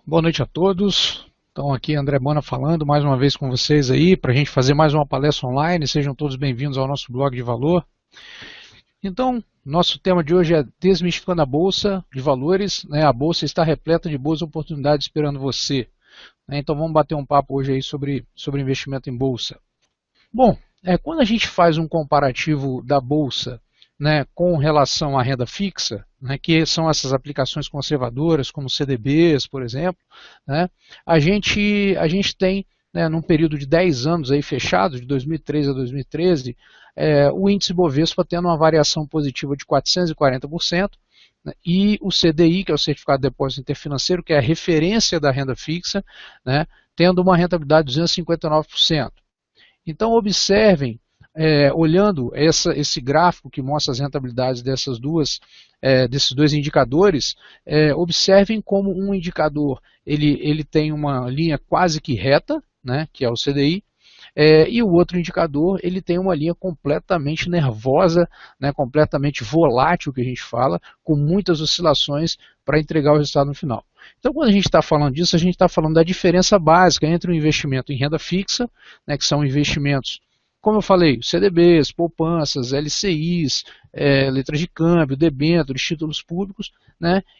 Boa noite a todos. Então aqui André Bona falando mais uma vez com vocês aí para a gente fazer mais uma palestra online. Sejam todos bem-vindos ao nosso blog de valor. Então, nosso tema de hoje é desmistificando a Bolsa de Valores. A Bolsa está repleta de boas oportunidades esperando você. Então vamos bater um papo hoje aí sobre investimento em Bolsa. Bom, quando a gente faz um comparativo da Bolsa com relação à renda fixa, que são essas aplicações conservadoras, como CDBs, por exemplo, a gente tem, num período de 10 anos aí fechado, de 2003 a 2013, o índice Bovespa tendo uma variação positiva de 440%, e o CDI, que é o Certificado de Depósito Interfinanceiro, que é a referência da renda fixa, tendo uma rentabilidade de 259%. Então, observem, olhando esse gráfico que mostra as rentabilidades desses dois indicadores, observem como um indicador ele tem uma linha quase que reta, que é o CDI, e o outro indicador ele tem uma linha completamente nervosa, completamente volátil, que a gente fala, com muitas oscilações para entregar o resultado no final. Então, quando a gente está falando disso, a gente está falando da diferença básica entre o investimento em renda fixa, que são investimentos, como eu falei, CDBs, poupanças, LCIs, letras de câmbio, debêntures, títulos públicos,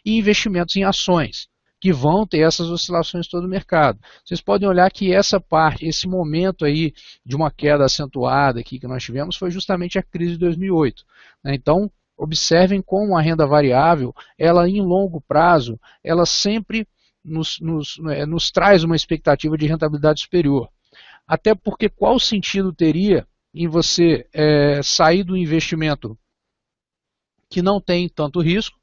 e investimentos em ações, que vão ter essas oscilações todo o mercado. Vocês podem olhar que essa parte, esse momento aí de uma queda acentuada aqui que nós tivemos foi justamente a crise de 2008. Então, observem como a renda variável, ela em longo prazo, ela sempre nos traz uma expectativa de rentabilidade superior. Até porque qual sentido teria em você sair do investimento que não tem tanto risco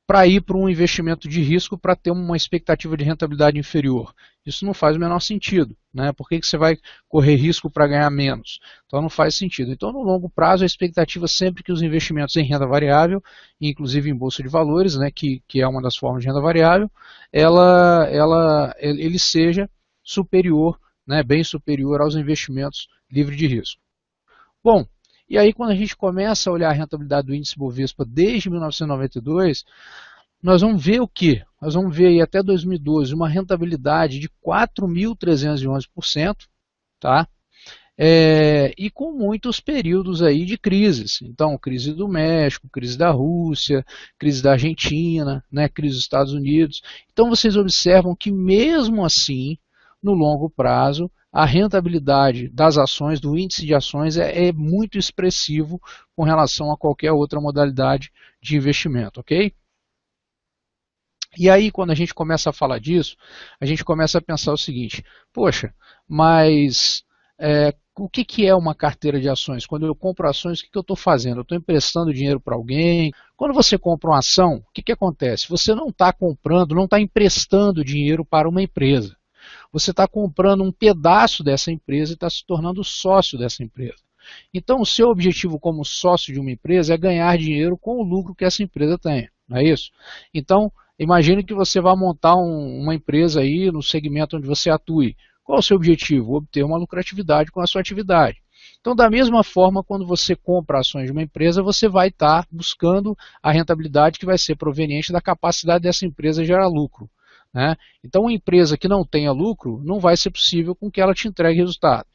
para ir para um investimento de risco para ter uma expectativa de rentabilidade inferior? Isso não faz o menor sentido. Por que você vai correr risco para ganhar menos? Então não faz sentido. Então, no longo prazo, a expectativa sempre que os investimentos em renda variável, inclusive em bolsa de valores, que é uma das formas de renda variável, ele seja superior, bem superior aos investimentos livres de risco. Bom, e aí quando a gente começa a olhar a rentabilidade do índice Bovespa desde 1992, nós vamos ver o quê? Nós vamos ver aí até 2012 uma rentabilidade de 4.311%, tá? E com muitos períodos aí de crises. Então, crise do México, crise da Rússia, crise da Argentina, crise dos Estados Unidos. Então, vocês observam que mesmo assim, no longo prazo, a rentabilidade das ações, do índice de ações, é muito expressivo com relação a qualquer outra modalidade de investimento, ok? E aí, quando a gente começa a falar disso, a gente começa a pensar o seguinte: poxa, mas o que é uma carteira de ações? Quando eu compro ações, o que eu estou fazendo? Eu estou emprestando dinheiro para alguém? Quando você compra uma ação, o que acontece? Você não está comprando, não está emprestando dinheiro para uma empresa. Você está comprando um pedaço dessa empresa e está se tornando sócio dessa empresa. Então, o seu objetivo como sócio de uma empresa é ganhar dinheiro com o lucro que essa empresa tem, não é isso? Então, imagine que você vai montar uma empresa aí no segmento onde você atue. Qual é o seu objetivo? Obter uma lucratividade com a sua atividade. Então, da mesma forma, quando você compra ações de uma empresa, você vai estar buscando a rentabilidade que vai ser proveniente da capacidade dessa empresa gerar lucro. Então, uma empresa que não tenha lucro, não vai ser possível com que ela te entregue resultado.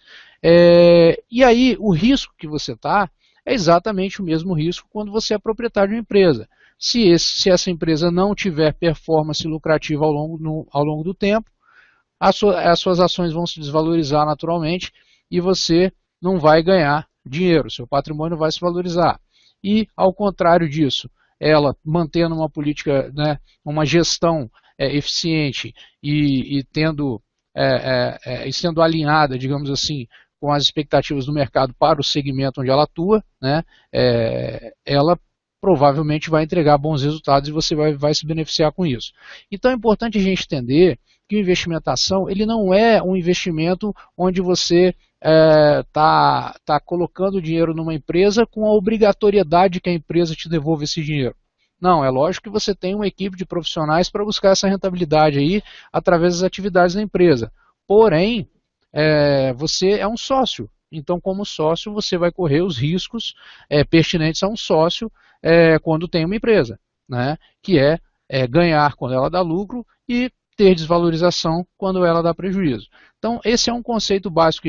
E aí, o risco que você está é exatamente o mesmo risco quando você é proprietário de uma empresa. Se essa empresa não tiver performance lucrativa ao longo do tempo, as suas ações vão se desvalorizar naturalmente e você não vai ganhar dinheiro, seu patrimônio vai se valorizar. E, ao contrário disso, ela mantendo uma política, uma gestão eficiente e sendo alinhada, digamos assim, com as expectativas do mercado para o segmento onde ela atua, ela provavelmente vai entregar bons resultados e você vai se beneficiar com isso. Então é importante a gente entender que o investimentação ele não é um investimento onde você está colocando dinheiro numa empresa com a obrigatoriedade que a empresa te devolva esse dinheiro. Não, é lógico que você tem uma equipe de profissionais para buscar essa rentabilidade aí através das atividades da empresa. Porém, você é um sócio. Então, como sócio, você vai correr os riscos pertinentes a um sócio quando tem uma empresa, que é ganhar quando ela dá lucro e ter desvalorização quando ela dá prejuízo. Então, esse é um conceito básico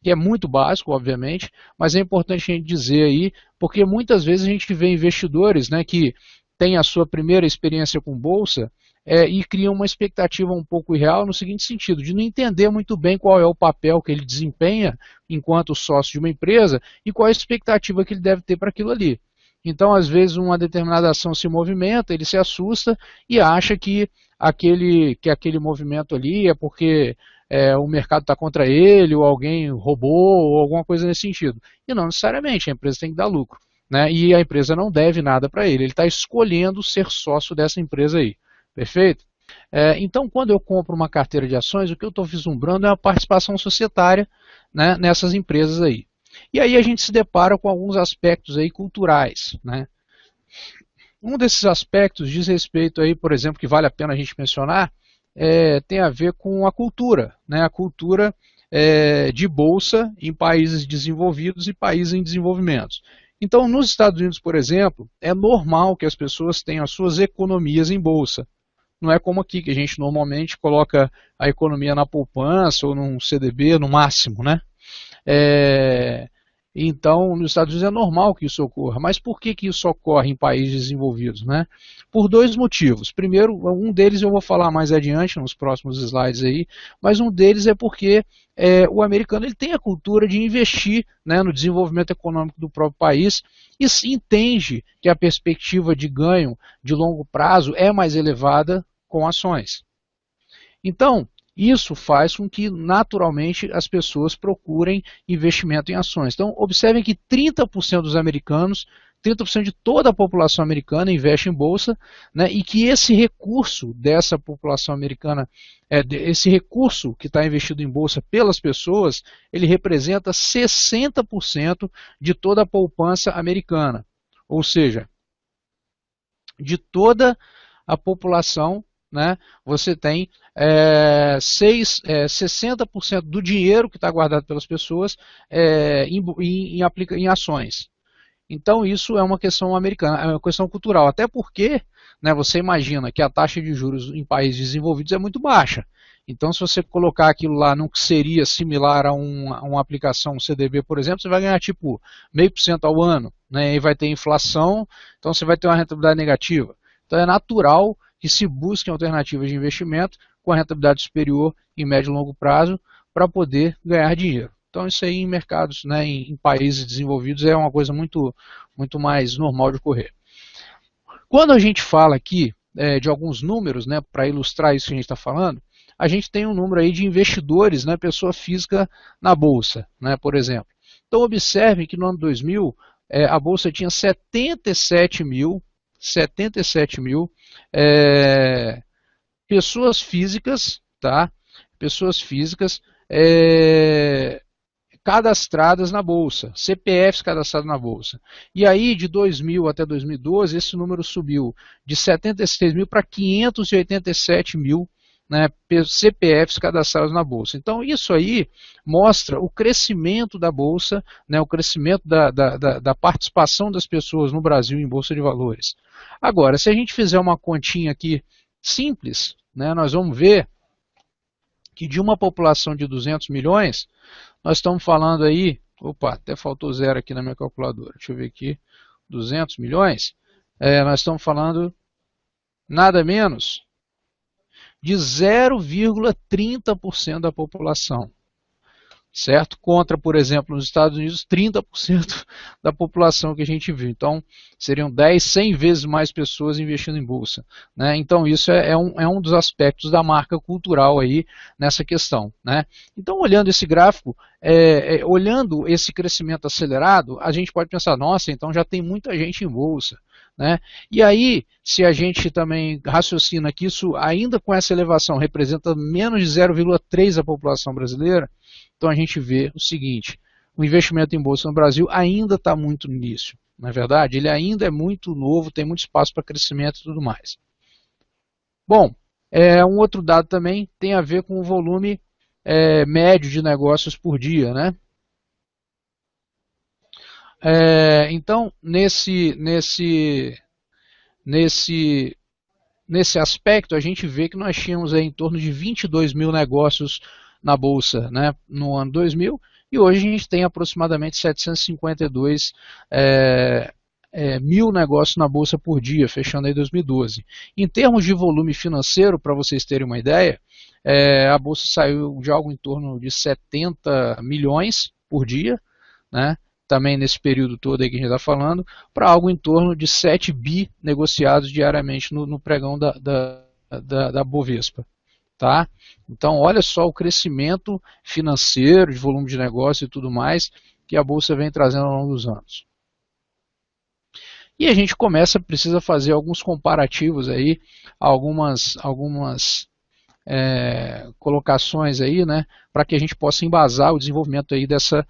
que é muito básico, obviamente, mas é importante a gente dizer aí, porque muitas vezes a gente vê investidores, né, que têm a sua primeira experiência com bolsa e criam uma expectativa um pouco irreal no seguinte sentido, de não entender muito bem qual é o papel que ele desempenha enquanto sócio de uma empresa e qual é a expectativa que ele deve ter para aquilo ali. Então, às vezes, uma determinada ação se movimenta, ele se assusta e acha que aquele movimento ali é porque o mercado está contra ele, ou alguém roubou, ou alguma coisa nesse sentido. E não necessariamente, a empresa tem que dar lucro, né? E a empresa não deve nada para ele está escolhendo ser sócio dessa empresa aí, perfeito? Então, quando eu compro uma carteira de ações, o que eu estou vislumbrando é uma participação societária, né, nessas empresas aí. E aí a gente se depara com alguns aspectos aí culturais, né? Um desses aspectos diz respeito aí, por exemplo, que vale a pena a gente mencionar, tem a ver com a cultura, né? A cultura de bolsa em países desenvolvidos e países em desenvolvimento. Então, nos Estados Unidos, por exemplo, é normal que as pessoas tenham as suas economias em bolsa. Não é como aqui, que a gente normalmente coloca a economia na poupança ou num CDB no máximo, né? Então, nos Estados Unidos é normal que isso ocorra, mas por que isso ocorre em países desenvolvidos, né? Por dois motivos. Primeiro, um deles eu vou falar mais adiante nos próximos slides aí, mas um deles é porque o americano ele tem a cultura de investir, né, no desenvolvimento econômico do próprio país e se entende que a perspectiva de ganho de longo prazo é mais elevada com ações. Então, isso faz com que, naturalmente, as pessoas procurem investimento em ações. Então, observem que 30% dos americanos, 30% de toda a população americana investe em bolsa, né, e que esse recurso dessa população americana, esse recurso que está investido em bolsa pelas pessoas, ele representa 60% de toda a poupança americana. Ou seja, de toda a população, né, você tem 60% do dinheiro que está guardado pelas pessoas em ações. Então isso é uma questão americana, é uma questão cultural, até porque, né, você imagina que a taxa de juros em países desenvolvidos é muito baixa. Então se você colocar aquilo lá no que seria similar a uma aplicação um CDB, por exemplo, você vai ganhar tipo 0,5% ao ano, né, e vai ter inflação, então você vai ter uma rentabilidade negativa. Então é natural que se busquem alternativas de investimento com a rentabilidade superior em médio e longo prazo para poder ganhar dinheiro. Então isso aí em mercados, né, em países desenvolvidos é uma coisa muito mais normal de ocorrer. Quando a gente fala aqui de alguns números, né, para ilustrar isso que a gente está falando, a gente tem um número aí de investidores, né, pessoa física na Bolsa, né, por exemplo. Então observe que no ano 2000 a Bolsa tinha 77 mil pessoas físicas, tá? Pessoas físicas cadastradas na Bolsa, CPFs cadastrados na Bolsa. E aí, de 2000 até 2012, esse número subiu de 76 mil para 587 mil, né, CPFs cadastrados na Bolsa. Então, isso aí mostra o crescimento da Bolsa, né, o crescimento da participação das pessoas no Brasil em Bolsa de Valores. Agora, se a gente fizer uma continha aqui simples, né, nós vamos ver que de uma população de 200 milhões, nós estamos falando aí, opa, até faltou zero aqui na minha calculadora, deixa eu ver aqui, 200 milhões, nós estamos falando nada menos de 0,30% da população, certo? Contra, por exemplo, nos Estados Unidos, 30% da população que a gente viu. Então, seriam 10, 100 vezes mais pessoas investindo em bolsa, né? Então, isso é um dos aspectos da marca cultural aí nessa questão, né? Então, olhando esse gráfico, olhando esse crescimento acelerado, a gente pode pensar, nossa, então já tem muita gente em bolsa, né? E aí, se a gente também raciocina que isso, ainda com essa elevação, representa menos de 0,3% da população brasileira, então a gente vê o seguinte, o investimento em bolsa no Brasil ainda está muito no início, não é verdade? Ele ainda é muito novo, tem muito espaço para crescimento e tudo mais. Bom, um outro dado também tem a ver com o volume médio de negócios por dia, né? Então, nesse nesse aspecto, a gente vê que nós tínhamos aí em torno de 22 mil negócios na Bolsa, né, no ano 2000, e hoje a gente tem aproximadamente 752 mil negócios na Bolsa por dia, fechando aí 2012. Em termos de volume financeiro, para vocês terem uma ideia, a Bolsa saiu de algo em torno de 70 milhões por dia, né, também nesse período todo aí que a gente está falando, para algo em torno de 7 bi negociados diariamente no pregão da Bovespa. Tá? Então, olha só o crescimento financeiro, de volume de negócio e tudo mais que a Bolsa vem trazendo ao longo dos anos. E a gente precisa fazer alguns comparativos aí, algumas colocações aí, né, para que a gente possa embasar o desenvolvimento aí dessa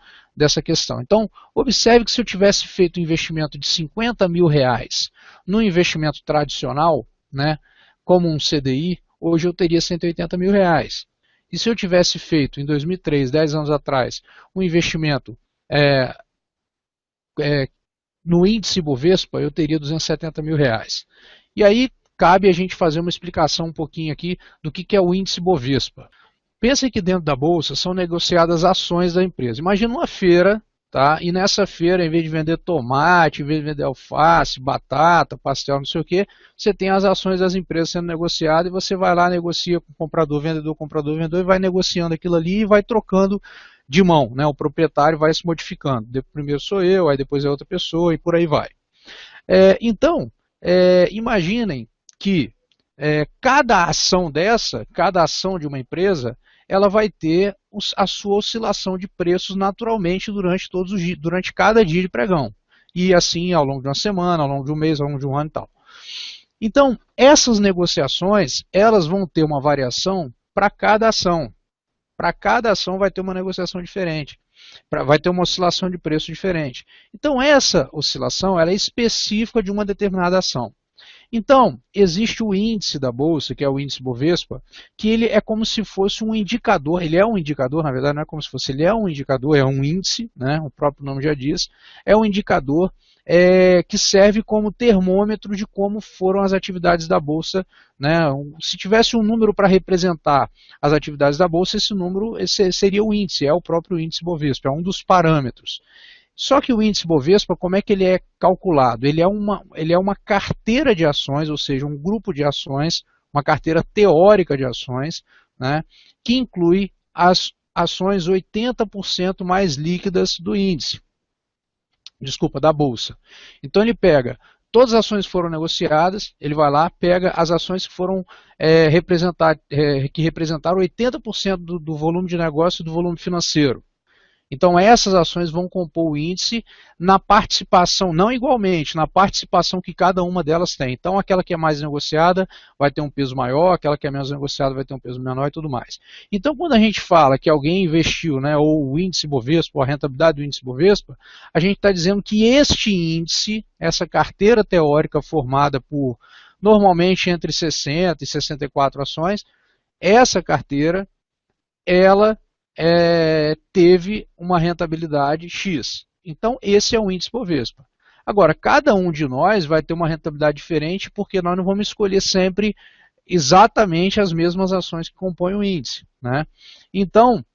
questão. Então, observe que se eu tivesse feito um investimento de 50 mil reais no investimento tradicional, né, como um CDI, hoje eu teria 180 mil reais. E se eu tivesse feito em 2003, 10 anos atrás, um investimento no índice Bovespa, eu teria 270 mil reais. E aí cabe a gente fazer uma explicação um pouquinho aqui do que é o índice Bovespa. Pensem que dentro da bolsa são negociadas ações da empresa. Imagina uma feira, tá? E nessa feira, em vez de vender tomate, em vez de vender alface, batata, pastel, não sei o que, você tem as ações das empresas sendo negociadas e você vai lá, negocia com o comprador, vendedor, e vai negociando aquilo ali e vai trocando de mão, né? O proprietário vai se modificando. Primeiro sou eu, aí depois é outra pessoa e por aí vai. Então, imaginem que cada ação cada ação de uma empresa, ela vai ter a sua oscilação de preços naturalmente durante cada dia de pregão. E assim ao longo de uma semana, ao longo de um mês, ao longo de um ano e tal. Então, essas negociações, elas vão ter uma variação para cada ação. Para cada ação vai ter uma negociação diferente. Vai ter uma oscilação de preço diferente. Então, essa oscilação ela é específica de uma determinada ação. Então, existe o índice da Bolsa, que é o índice Bovespa, que ele é como se fosse um indicador, ele é um indicador, na verdade não é como se fosse, ele é um indicador, é um índice, né, o próprio nome já diz, é um indicador que serve como termômetro de como foram as atividades da Bolsa, né. Se tivesse um número para representar as atividades da Bolsa, esse seria o índice, é o próprio índice Bovespa, é um dos parâmetros. Só que o índice Bovespa, como é que ele é calculado? Ele é uma carteira de ações, ou seja, um grupo de ações, uma carteira teórica de ações, né, que inclui as ações 80% mais líquidas do índice, da Bolsa. Então ele pega todas as ações que foram negociadas, ele vai lá, pega as ações que foram que representaram 80% do volume de negócio e do volume financeiro. Então essas ações vão compor o índice na participação, não igualmente, na participação que cada uma delas tem. Então aquela que é mais negociada vai ter um peso maior, aquela que é menos negociada vai ter um peso menor e tudo mais. Então quando a gente fala que alguém investiu, né, ou o índice Bovespa, ou a rentabilidade do índice Bovespa, a gente está dizendo que este índice, essa carteira teórica formada por normalmente entre 60 e 64 ações, essa carteira, ela teve uma rentabilidade X. Então, esse é o índice Bovespa. Agora, cada um de nós vai ter uma rentabilidade diferente porque nós não vamos escolher sempre exatamente as mesmas ações que compõem o índice, né? Então,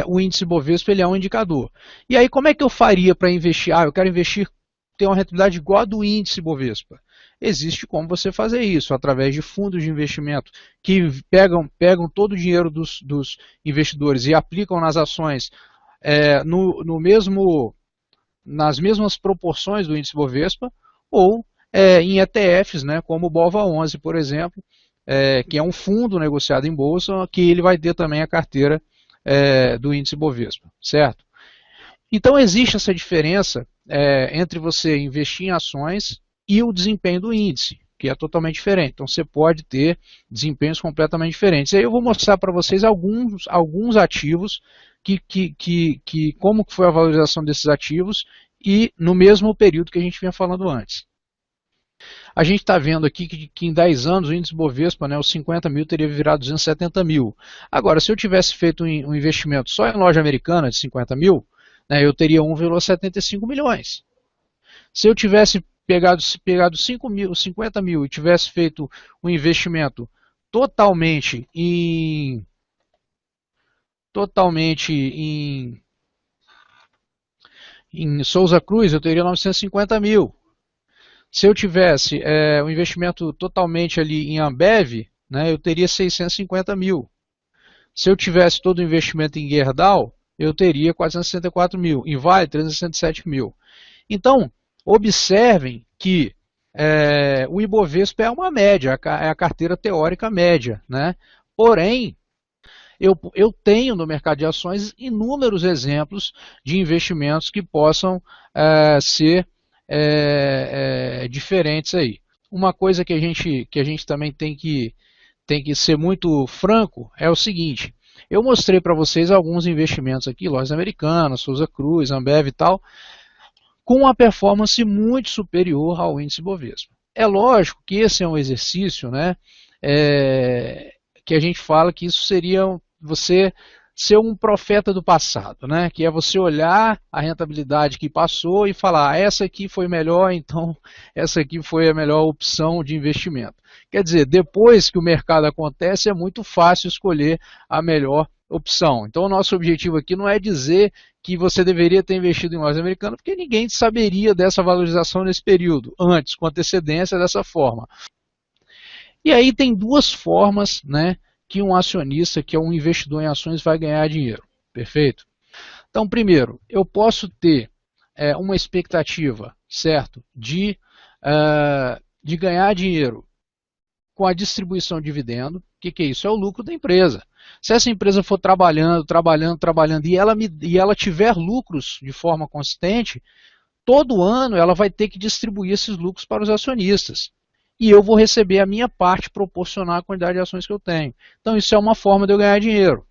o índice Bovespa ele é um indicador. E aí, como é que eu faria para investir? Eu quero investir, ter uma rentabilidade igual a do índice Bovespa. Existe como você fazer isso, através de fundos de investimento que pegam todo o dinheiro dos investidores e aplicam nas ações nas mesmas proporções do índice Bovespa, ou em ETFs, né, como o BOVA11, por exemplo, que é um fundo negociado em bolsa, que ele vai ter também a carteira do índice Bovespa, certo? Então existe essa diferença entre você investir em ações e o desempenho do índice, que é totalmente diferente. Então você pode ter desempenhos completamente diferentes. E aí eu vou mostrar para vocês alguns ativos, como foi a valorização desses ativos e no mesmo período que a gente vinha falando antes. A gente está vendo aqui que em 10 anos o índice Bovespa, né, os 50 mil, teria virado 270 mil. Agora, se eu tivesse feito um investimento só em loja americana de 50 mil, né, eu teria 1,75 milhões. Se eu tivesse pegado 5 mil, 50 mil e tivesse feito um investimento totalmente em Souza Cruz, eu teria 950 mil. Se eu tivesse um investimento totalmente ali em Ambev, né, eu teria 650 mil. Se eu tivesse todo o investimento em Gerdau, eu teria 464 mil. Em Vale, 367 mil. Então, observem que o Ibovespa é uma média, é a carteira teórica média, né? Porém, eu tenho no mercado de ações inúmeros exemplos de investimentos que possam ser diferentes aí. Uma coisa que a gente também tem que ser muito franco é o seguinte: eu mostrei para vocês alguns investimentos aqui, lojas americanas, Souza Cruz, Ambev e tal, com uma performance muito superior ao índice Bovespa. É lógico que esse é um exercício, né, que a gente fala que isso seria você ser um profeta do passado, né, que é você olhar a rentabilidade que passou e falar, essa aqui foi melhor, então essa aqui foi a melhor opção de investimento. Quer dizer, depois que o mercado acontece, é muito fácil escolher a melhor opção. Então o nosso objetivo aqui não é dizer que você deveria ter investido em lojas americanas, porque ninguém saberia dessa valorização nesse período, antes, com antecedência, dessa forma. E aí tem duas formas, né, que um acionista, que é um investidor em ações, vai ganhar dinheiro. Perfeito? Então, primeiro, eu posso ter uma expectativa, certo, de ganhar dinheiro com a distribuição de dividendo. O que é isso? É o lucro da empresa. Se essa empresa for trabalhando e ela tiver lucros de forma consistente, todo ano ela vai ter que distribuir esses lucros para os acionistas. E eu vou receber a minha parte proporcional à quantidade de ações que eu tenho. Então isso é uma forma de eu ganhar dinheiro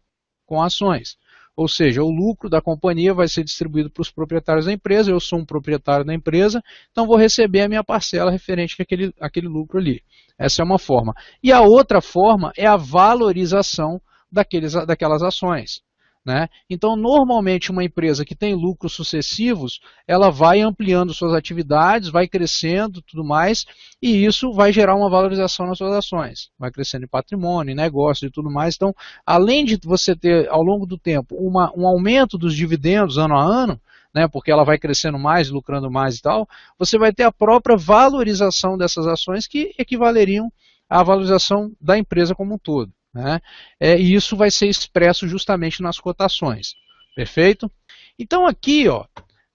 com ações. Ou seja, o lucro da companhia vai ser distribuído para os proprietários da empresa, eu sou um proprietário da empresa, então vou receber a minha parcela referente àquele lucro ali. Essa é uma forma. E a outra forma é a valorização daquelas ações, né? Então, normalmente, uma empresa que tem lucros sucessivos, ela vai ampliando suas atividades, vai crescendo tudo mais, e isso vai gerar uma valorização nas suas ações. Vai crescendo em patrimônio, em negócio e tudo mais. Então, além de você ter, ao longo do tempo, um aumento dos dividendos ano a ano, né, porque ela vai crescendo mais, lucrando mais e tal, você vai ter a própria valorização dessas ações que equivaleriam à valorização da empresa como um todo, né? E isso vai ser expresso justamente nas cotações. Perfeito? Então aqui, ó,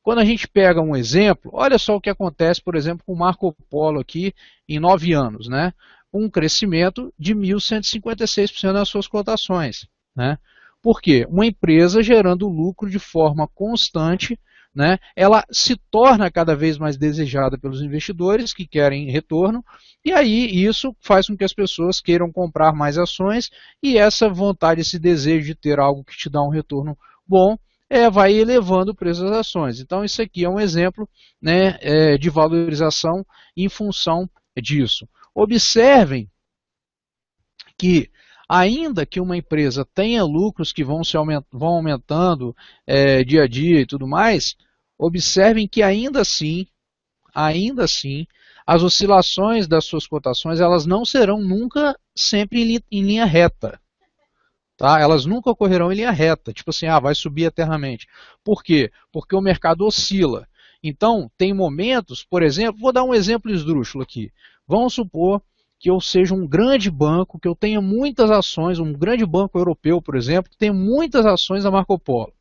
quando a gente pega um exemplo, olha só o que acontece, por exemplo, com o Marco Polo aqui em 9 anos, né? Um crescimento de 1.156% nas suas cotações, né? Por quê? Uma empresa gerando lucro de forma constante, né? Ela se torna cada vez mais desejada pelos investidores que querem retorno, e aí isso faz com que as pessoas queiram comprar mais ações, e essa vontade, esse desejo de ter algo que te dá um retorno bom, vai elevando o preço das ações. Então isso aqui é um exemplo, né, de valorização em função disso. Observem que, ainda que uma empresa tenha lucros que vão aumentando dia a dia e tudo mais, observem que ainda assim, as oscilações das suas cotações, elas não serão nunca sempre em linha reta. Tá? Elas nunca ocorrerão em linha reta, tipo assim, vai subir eternamente. Por quê? Porque o mercado oscila. Então, tem momentos, por exemplo, vou dar um exemplo esdrúxulo aqui. Vamos supor que eu seja um grande banco, que eu tenha muitas ações, um grande banco europeu, por exemplo, que tem muitas ações da Marco Polo.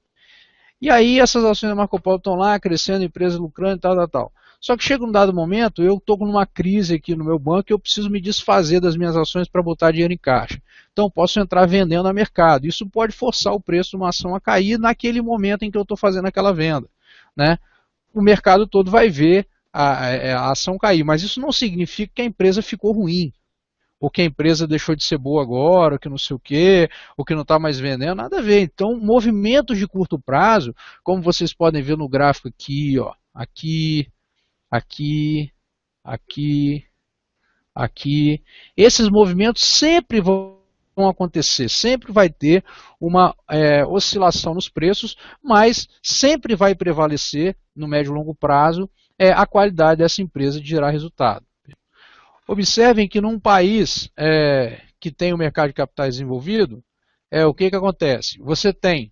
E aí essas ações da Marco Polo estão lá, crescendo, empresa lucrando e tal. Só que chega um dado momento, eu estou numa crise aqui no meu banco e eu preciso me desfazer das minhas ações para botar dinheiro em caixa. Então posso entrar vendendo a mercado. Isso pode forçar o preço de uma ação a cair naquele momento em que eu estou fazendo aquela venda, né? O mercado todo vai ver a ação cair, mas isso não significa que a empresa ficou ruim, ou que a empresa deixou de ser boa agora, ou que não sei o quê, ou que não está mais vendendo, nada a ver. Então, movimentos de curto prazo, como vocês podem ver no gráfico aqui, ó, aqui, esses movimentos sempre vão acontecer, sempre vai ter uma oscilação nos preços, mas sempre vai prevalecer no médio e longo prazo a qualidade dessa empresa de gerar resultado. Observem que num país que tem o mercado de capitais desenvolvido, o que acontece? Você tem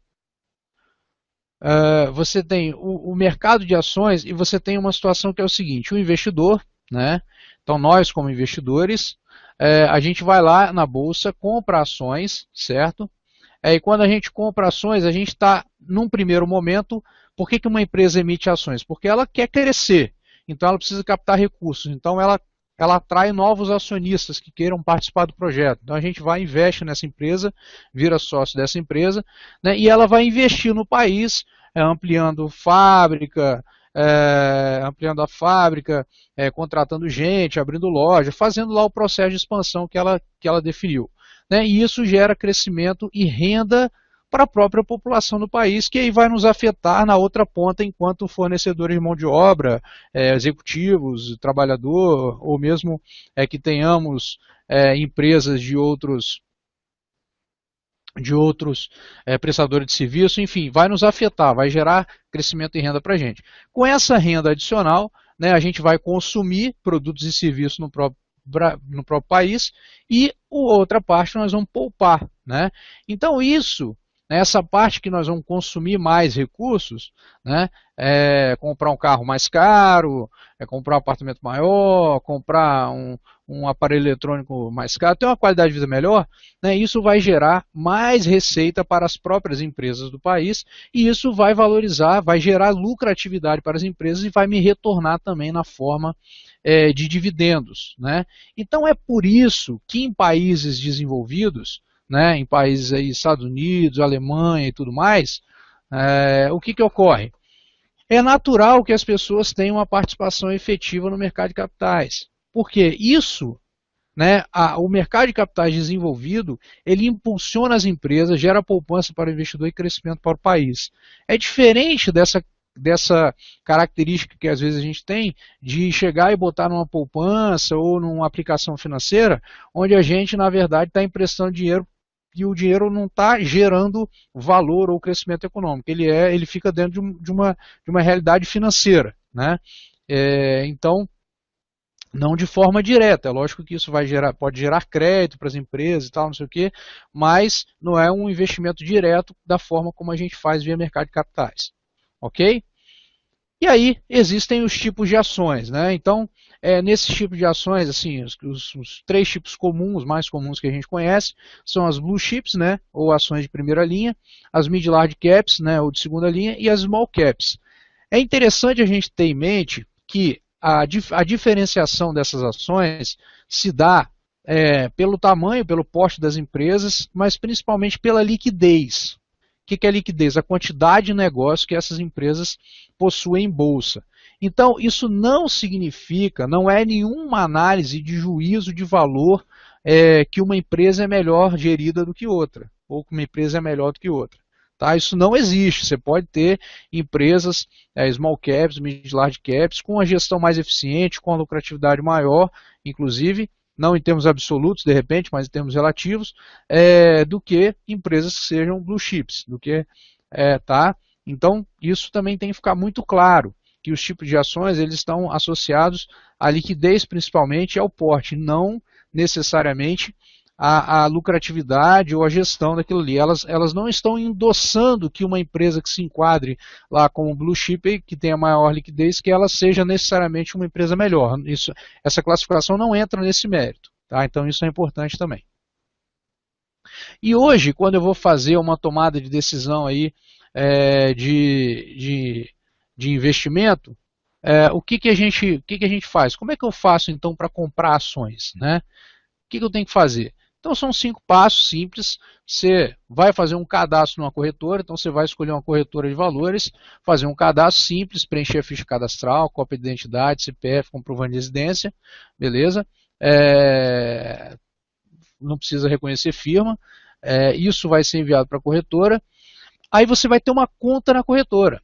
o mercado de ações e você tem uma situação que é o seguinte, o investidor, né? Então nós como investidores, a gente vai lá na bolsa, compra ações, certo? E quando a gente compra ações, a gente está, num primeiro momento, por que uma empresa emite ações? Porque ela quer crescer, então ela precisa captar recursos, então ela atrai novos acionistas que queiram participar do projeto. Então a gente vai e investe nessa empresa, vira sócio dessa empresa, né, e ela vai investir no país, ampliando fábrica, contratando gente, abrindo loja, fazendo lá o processo de expansão que ela definiu. Né, e isso gera crescimento e renda para a própria população do país, que aí vai nos afetar na outra ponta enquanto fornecedores de mão de obra, executivos, trabalhador, ou mesmo que tenhamos empresas de outros prestadores de serviço, enfim, vai nos afetar, vai gerar crescimento e renda para a gente. Com essa renda adicional, né, a gente vai consumir produtos e serviços no próprio país e a outra parte nós vamos poupar. Né? Então isso, essa parte que nós vamos consumir mais recursos, né, comprar um carro mais caro, comprar um apartamento maior, comprar um aparelho eletrônico mais caro, ter uma qualidade de vida melhor, né, isso vai gerar mais receita para as próprias empresas do país e isso vai valorizar, vai gerar lucratividade para as empresas e vai me retornar também na forma de dividendos. Né? Então é por isso que em países desenvolvidos, né, em países aí, Estados Unidos, Alemanha e tudo mais, o que ocorre? É natural que as pessoas tenham uma participação efetiva no mercado de capitais. Porque isso, né, o mercado de capitais desenvolvido, ele impulsiona as empresas, gera poupança para o investidor e crescimento para o país. É diferente dessa característica que às vezes a gente tem de chegar e botar numa poupança ou numa aplicação financeira, onde a gente, na verdade, está emprestando dinheiro e o dinheiro não está gerando valor ou crescimento econômico. Ele fica dentro de uma realidade financeira. Né? Então, não de forma direta, é lógico que isso pode gerar crédito para as empresas e tal, não sei o quê, mas não é um investimento direto da forma como a gente faz via mercado de capitais. Ok? E aí existem os tipos de ações. Né? Então, nesses tipos de ações, assim, os três tipos comuns, mais comuns que a gente conhece, são as blue chips, né, ou ações de primeira linha, as mid large caps, né, ou de segunda linha, e as small caps. É interessante a gente ter em mente que a diferenciação dessas ações se dá pelo tamanho, pelo porte das empresas, mas principalmente pela liquidez. O que é liquidez? A quantidade de negócio que essas empresas possuem em bolsa. Então, isso não significa, não é nenhuma análise de juízo de valor que uma empresa é melhor gerida do que outra, ou que uma empresa é melhor do que outra. Tá? Isso não existe. Você pode ter empresas small caps, mid large caps, com uma gestão mais eficiente, com uma lucratividade maior, inclusive, não em termos absolutos, de repente, mas em termos relativos, do que empresas que sejam blue chips. Tá? Então, isso também tem que ficar muito claro, que os tipos de ações eles estão associados à liquidez, principalmente, e ao porte, não necessariamente à lucratividade ou à gestão daquilo ali. Elas não estão endossando que uma empresa que se enquadre lá como blue chip, que tenha maior liquidez, que ela seja necessariamente uma empresa melhor. Essa classificação não entra nesse mérito. Tá? Então isso é importante também. E hoje, quando eu vou fazer uma tomada de decisão aí, de investimento, o que a gente faz? Como é que eu faço então para comprar ações? Né? O que eu tenho que fazer? Então são 5 passos simples. Você vai fazer um cadastro numa corretora, então você vai escolher uma corretora de valores, fazer um cadastro simples, preencher a ficha cadastral, cópia de identidade, CPF, comprovante de residência, beleza? Não precisa reconhecer firma, isso vai ser enviado para a corretora. Aí você vai ter uma conta na corretora.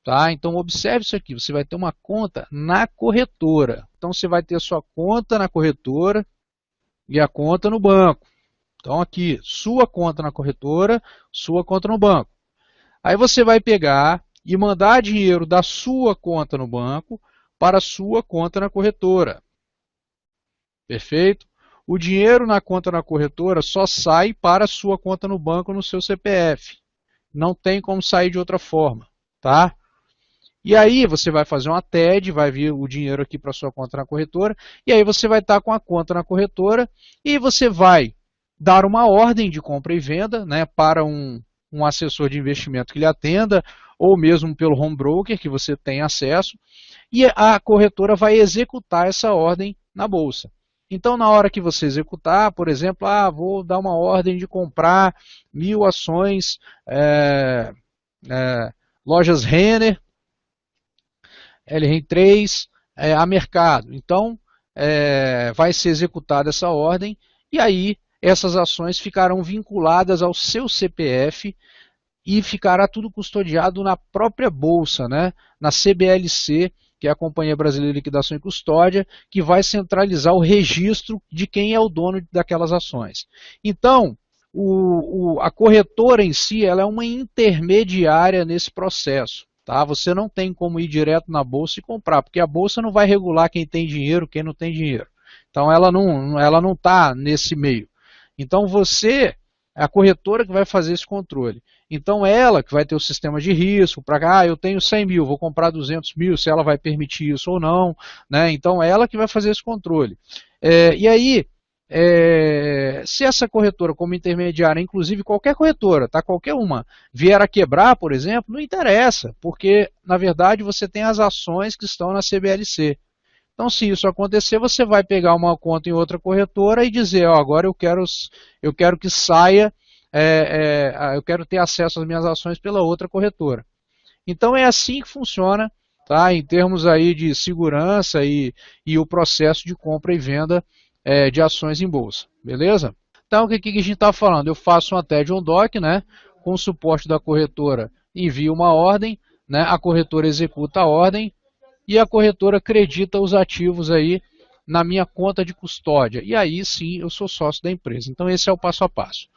Tá? Então observe isso aqui, você vai ter uma conta na corretora. Então você vai ter a sua conta na corretora, e a conta no banco. Então aqui, sua conta na corretora, sua conta no banco. Aí você vai pegar e mandar dinheiro da sua conta no banco para a sua conta na corretora. Perfeito? O dinheiro na conta na corretora só sai para a sua conta no banco no seu CPF. Não tem como sair de outra forma, tá? E aí você vai fazer uma TED, vai vir o dinheiro aqui para a sua conta na corretora, e aí você vai estar com a conta na corretora e você vai dar uma ordem de compra e venda, né, para um assessor de investimento que lhe atenda, ou mesmo pelo home broker que você tem acesso, e a corretora vai executar essa ordem na bolsa. Então, na hora que você executar, por exemplo, vou dar uma ordem de comprar 1.000 ações, lojas Renner, LREN3, a mercado. Então, vai ser executada essa ordem e aí essas ações ficarão vinculadas ao seu CPF e ficará tudo custodiado na própria bolsa, né? Na CBLC, que é a Companhia Brasileira de Liquidação e Custódia, que vai centralizar o registro de quem é o dono daquelas ações. Então, a corretora em si ela é uma intermediária nesse processo. Tá? Você não tem como ir direto na bolsa e comprar, porque a bolsa não vai regular quem tem dinheiro, quem não tem dinheiro. Então ela não está nesse meio. Então você é a corretora que vai fazer esse controle. Então ela que vai ter o sistema de risco, para eu tenho 100 mil, vou comprar 200 mil, se ela vai permitir isso ou não. Né? Então ela que vai fazer esse controle. E aí, se essa corretora como intermediária, inclusive qualquer corretora, tá? Qualquer uma, vier a quebrar, por exemplo, não interessa, porque na verdade você tem as ações que estão na CBLC. Então, se isso acontecer, você vai pegar uma conta em outra corretora e dizer, agora eu quero que saia, eu quero ter acesso às minhas ações pela outra corretora. Então é assim que funciona, tá? Em termos aí de segurança e o processo de compra e venda de ações em bolsa, beleza? Então o que a gente está falando? Eu faço uma TED on Doc, né? Com o suporte da corretora, envio uma ordem, né? A corretora executa a ordem, e a corretora acredita os ativos aí na minha conta de custódia. E aí sim eu sou sócio da empresa. Então esse é o passo a passo.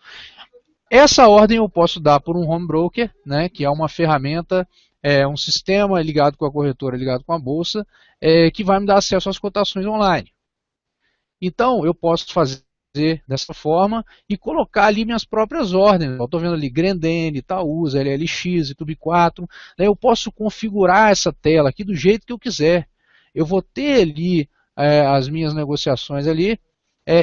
Essa ordem eu posso dar por um home broker, né, que é uma ferramenta, um sistema ligado com a corretora, ligado com a bolsa, que vai me dar acesso às cotações online. Então eu posso fazer dessa forma e colocar ali minhas próprias ordens. Eu estou vendo ali Grendene, Itaúsa, LLX, Itub4. Né? Eu posso configurar essa tela aqui do jeito que eu quiser. Eu vou ter ali as minhas negociações ali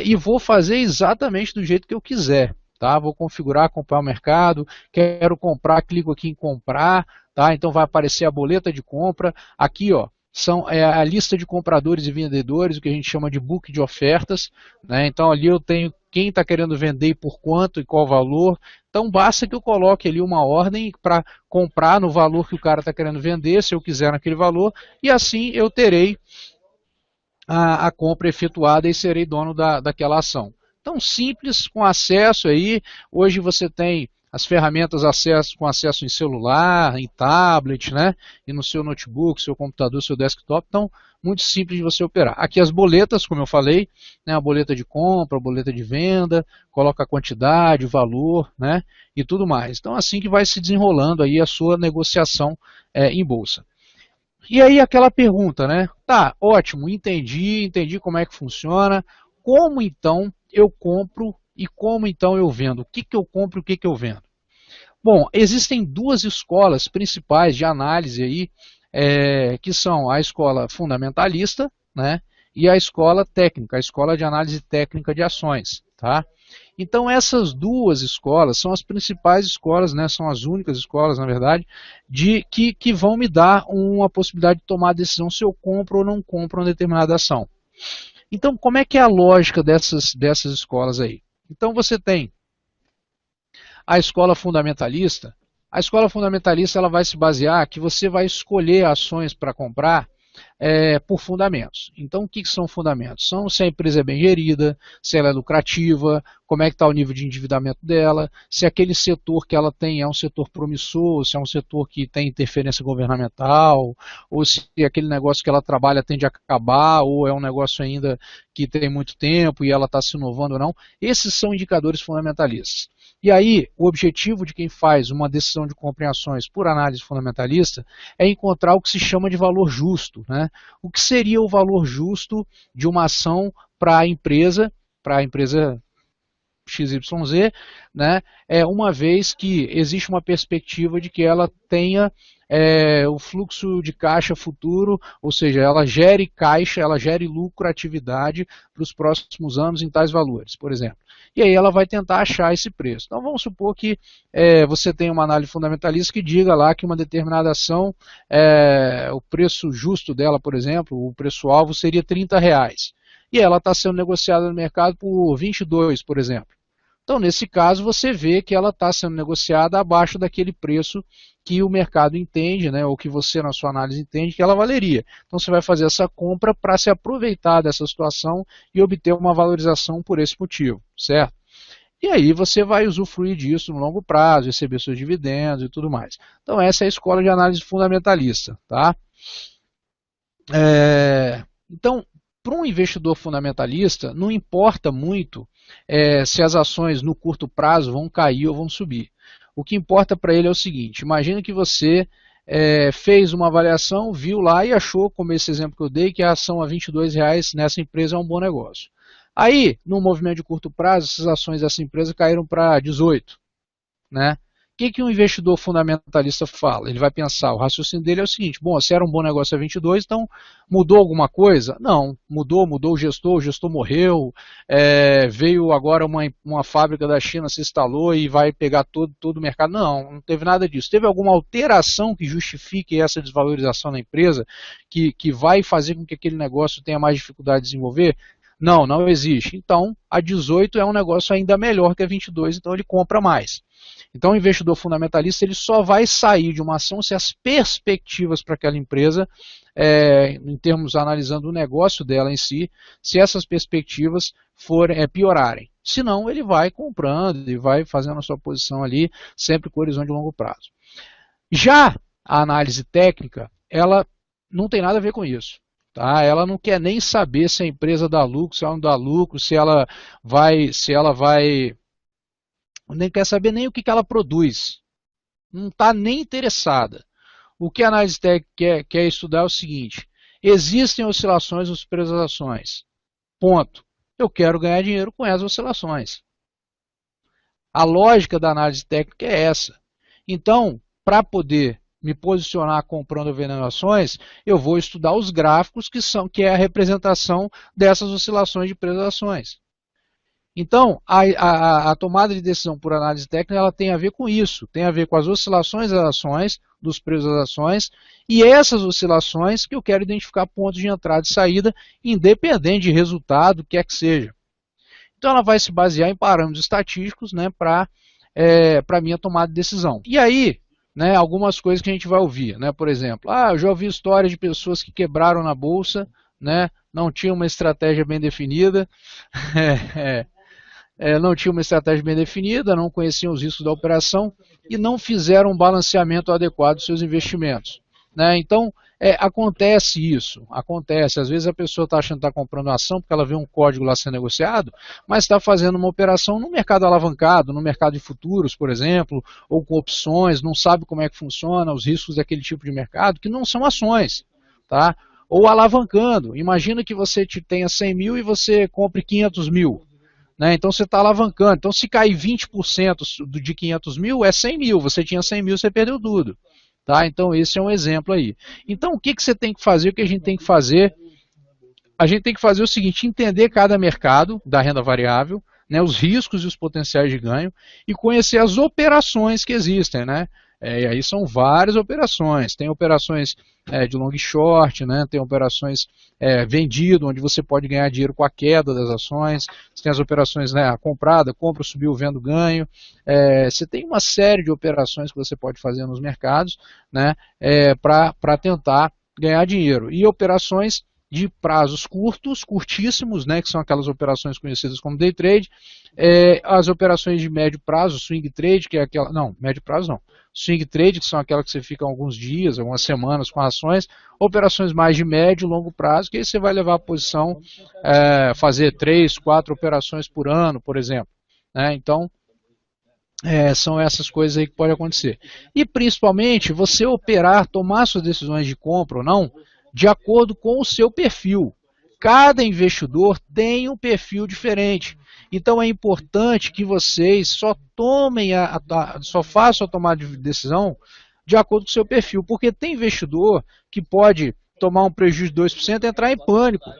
e vou fazer exatamente do jeito que eu quiser. Tá? Vou configurar, acompanhar o mercado, quero comprar, clico aqui em comprar, tá? Então vai aparecer a boleta de compra. Aqui, ó, são a lista de compradores e vendedores, o que a gente chama de book de ofertas. Né? Então ali eu tenho quem está querendo vender e por quanto e qual valor. Então basta que eu coloque ali uma ordem para comprar no valor que o cara está querendo vender, se eu quiser naquele valor, e assim eu terei a compra efetuada e serei dono daquela ação. Então simples, com acesso aí, hoje você tem as ferramentas com acesso em celular, em tablet, né? E no seu notebook, seu computador, seu desktop, então muito simples de você operar. Aqui as boletas, como eu falei, né? A boleta de compra, a boleta de venda, coloca a quantidade, o valor, né? E tudo mais. Então assim que vai se desenrolando aí a sua negociação em bolsa. E aí aquela pergunta, né? Tá, ótimo, entendi como é que funciona. Como então eu compro e como então eu vendo? O que eu compro e o que eu vendo? Bom, existem duas escolas principais de análise aí, que são a escola fundamentalista, né, e a escola técnica, a escola de análise técnica de ações. Tá? Então essas duas escolas são as principais escolas, né, são as únicas escolas, na verdade, que vão me dar uma possibilidade de tomar a decisão se eu compro ou não compro uma determinada ação. Então, como é que é a lógica dessas escolas aí? Então, você tem a escola fundamentalista. A escola fundamentalista ela vai se basear que você vai escolher ações para comprar por fundamentos. Então, o que são fundamentos? São se a empresa é bem gerida, se ela é lucrativa, como é que está o nível de endividamento dela, se aquele setor que ela tem é um setor promissor, se é um setor que tem interferência governamental, ou se aquele negócio que ela trabalha tende a acabar, ou é um negócio ainda que tem muito tempo e ela está se inovando ou não. Esses são indicadores fundamentalistas. E aí, o objetivo de quem faz uma decisão de compra em ações por análise fundamentalista é encontrar o que se chama de valor justo. Né? o que seria o valor justo de uma ação para a empresa XYZ, né, uma vez que existe uma perspectiva de que ela tenha o fluxo de caixa futuro, ou seja, ela gere caixa, ela gere lucratividade para os próximos anos em tais valores, por exemplo. E aí ela vai tentar achar esse preço. Então vamos supor que você tem uma análise fundamentalista que diga lá que uma determinada ação, o preço justo dela, por exemplo, o preço-alvo seria R$30. E ela está sendo negociada no mercado por 22, por exemplo. Então, nesse caso, você vê que ela está sendo negociada abaixo daquele preço que o mercado entende, né, ou que você, na sua análise, entende que ela valeria. Então, você vai fazer essa compra para se aproveitar dessa situação e obter uma valorização por esse motivo, certo? E aí você vai usufruir disso no longo prazo, receber seus dividendos e tudo mais. Então, essa é a escola de análise fundamentalista, tá? Então, para um investidor fundamentalista, não importa muito se as ações no curto prazo vão cair ou vão subir. O que importa para ele é o seguinte: imagina que você fez uma avaliação, viu lá e achou, como esse exemplo que eu dei, que a ação a R$22 nessa empresa é um bom negócio. Aí, no movimento de curto prazo, essas ações dessa empresa caíram para 18, né? O que um investidor fundamentalista fala? Ele vai pensar, o raciocínio dele é o seguinte: bom, se era um bom negócio a 22, então mudou alguma coisa? Não, mudou o gestor morreu, veio agora uma fábrica da China, se instalou e vai pegar todo o mercado. Não teve nada disso. Teve alguma alteração que justifique essa desvalorização na empresa, que vai fazer com que aquele negócio tenha mais dificuldade de desenvolver? Não existe. Então, a 18 é um negócio ainda melhor que a 22, então ele compra mais. Então, o investidor fundamentalista ele só vai sair de uma ação se as perspectivas para aquela empresa, em termos analisando o negócio dela em si, se essas perspectivas piorarem. Senão, ele vai comprando e vai fazendo a sua posição ali, sempre com horizonte de longo prazo. Já a análise técnica, ela não tem nada a ver com isso. Tá? Ela não quer nem saber se a empresa dá lucro, se ela não dá lucro, se ela vai nem quer saber nem o que ela produz. Não está nem interessada. O que a análise técnica quer estudar é o seguinte: existem oscilações nos preços das ações. Ponto. Eu quero ganhar dinheiro com essas oscilações. A lógica da análise técnica é essa. Então, para poder me posicionar comprando ou vendendo ações, eu vou estudar os gráficos que é a representação dessas oscilações de preços das ações. Então, a tomada de decisão por análise técnica ela tem a ver com isso, tem a ver com as oscilações das ações, dos preços das ações, e essas oscilações que eu quero identificar pontos de entrada e saída, independente de resultado, o que é que seja. Então, ela vai se basear em parâmetros estatísticos, né, para a minha tomada de decisão. E aí, né, algumas coisas que a gente vai ouvir, né, por exemplo, eu já ouvi histórias de pessoas que quebraram na bolsa, né, não tinham uma estratégia bem definida, não tinham uma estratégia bem definida, não conheciam os riscos da operação e não fizeram um balanceamento adequado dos seus investimentos. Né? Então, acontece isso, acontece. Às vezes a pessoa está achando que está comprando ação porque ela vê um código lá sendo negociado, mas está fazendo uma operação no mercado alavancado, no mercado de futuros, por exemplo, ou com opções, não sabe como é que funciona, os riscos daquele tipo de mercado, que não são ações. Tá? Ou alavancando, imagina que você tenha 100 mil e você compre 500 mil. Né? Então você está alavancando. Então se cair 20% de 500 mil é 100 mil. Você tinha 100 mil, você perdeu tudo. Tá? Então esse é um exemplo aí. Então o que você tem que fazer? O que a gente tem que fazer? A gente tem que fazer o seguinte: entender cada mercado da renda variável, né, os riscos e os potenciais de ganho e conhecer as operações que existem. Né? E aí são várias operações. Tem operações de long e short, né? Tem operações vendido, onde você pode ganhar dinheiro com a queda das ações. Você tem as operações, né, a comprada, compra, subiu, vendo, ganho. Você tem uma série de operações que você pode fazer nos mercados, né, para tentar ganhar dinheiro. E operações de prazos curtos, curtíssimos, né, que são aquelas operações conhecidas como day trade, as operações de médio prazo, swing trade, que é aquela, não, médio prazo não, swing trade, que são aquelas que você fica alguns dias, algumas semanas com ações, operações mais de médio e longo prazo, que aí você vai levar a posição, fazer 3, 4 operações por ano, por exemplo. Né? Então, são essas coisas aí que podem acontecer. E principalmente, você operar, tomar suas decisões de compra ou não, de acordo com o seu perfil. Cada investidor tem um perfil diferente. Então é importante que vocês só só façam a tomada de decisão de acordo com o seu perfil, porque tem investidor que pode tomar um prejuízo de 2% e entrar em pânico.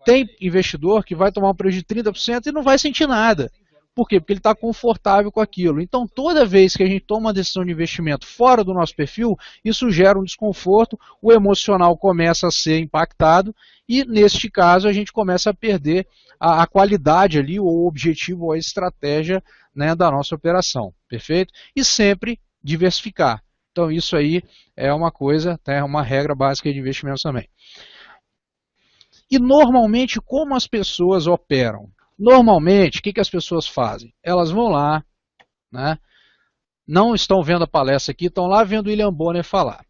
Tem investidor que vai tomar um prejuízo de 30% e não vai sentir nada. Por quê? Porque ele está confortável com aquilo. Então, toda vez que a gente toma uma decisão de investimento fora do nosso perfil, isso gera um desconforto, o emocional começa a ser impactado e, neste caso, a gente começa a perder a qualidade ali, o objetivo ou a estratégia, né, da nossa operação. Perfeito? E sempre diversificar. Então, isso aí é uma coisa, é uma regra básica de investimentos também. E, normalmente, como as pessoas operam? Normalmente, o que as pessoas fazem? Elas vão lá, né, não estão vendo a palestra aqui, estão lá vendo o William Bonner falar.